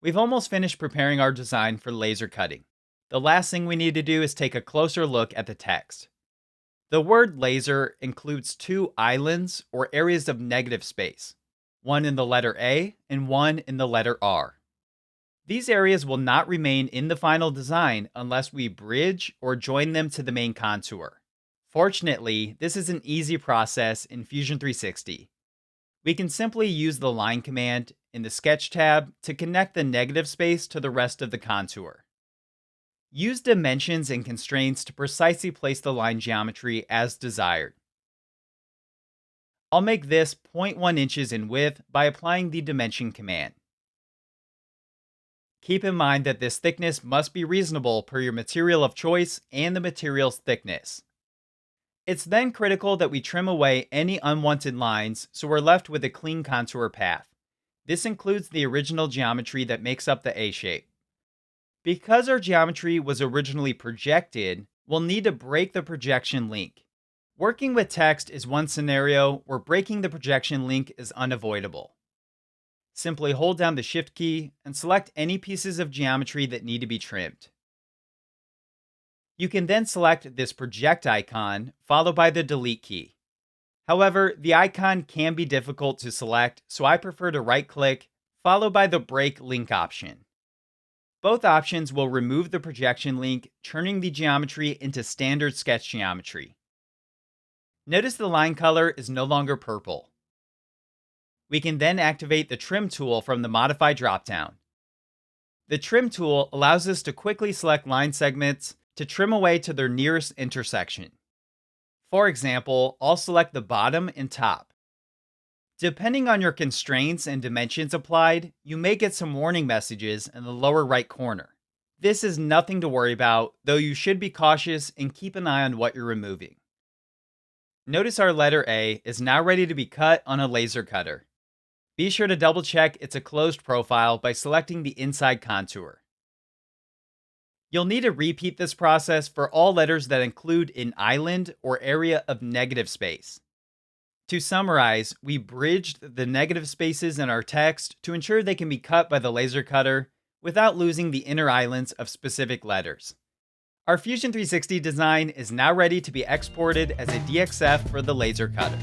We've almost finished preparing our design for laser cutting. The last thing we need to do is take a closer look at the text. The word laser includes two islands or areas of negative space, one in the letter A and one in the letter R. These areas will not remain in the final design unless we bridge or join them to the main contour. Fortunately, this is an easy process in Fusion 360. We can simply use the line command in the Sketch tab to connect the negative space to the rest of the contour. Use dimensions and constraints to precisely place the line geometry as desired. I'll make this 0.1 inches in width by applying the dimension command. Keep in mind that this thickness must be reasonable per your material of choice and the material's thickness. It's then critical that we trim away any unwanted lines so we're left with a clean contour path. This includes the original geometry that makes up the A shape. Because our geometry was originally projected, we'll need to break the projection link. Working with text is one scenario where breaking the projection link is unavoidable. Simply hold down the Shift key and select any pieces of geometry that need to be trimmed. You can then select this project icon, followed by the delete key. However, the icon can be difficult to select, so I prefer to right-click, followed by the break link option. Both options will remove the projection link, turning the geometry into standard sketch geometry. Notice the line color is no longer purple. We can then activate the Trim tool from the Modify dropdown. The Trim tool allows us to quickly select line segments to trim away to their nearest intersection. For example, I'll select the bottom and top. Depending on your constraints and dimensions applied, you may get some warning messages in the lower right corner. This is nothing to worry about, though you should be cautious and keep an eye on what you're removing. Notice our letter A is now ready to be cut on a laser cutter. Be sure to double check it's a closed profile by selecting the inside contour. You'll need to repeat this process for all letters that include an island or area of negative space. To summarize, we bridged the negative spaces in our text to ensure they can be cut by the laser cutter without losing the inner islands of specific letters. Our Fusion 360 design is now ready to be exported as a DXF for the laser cutter.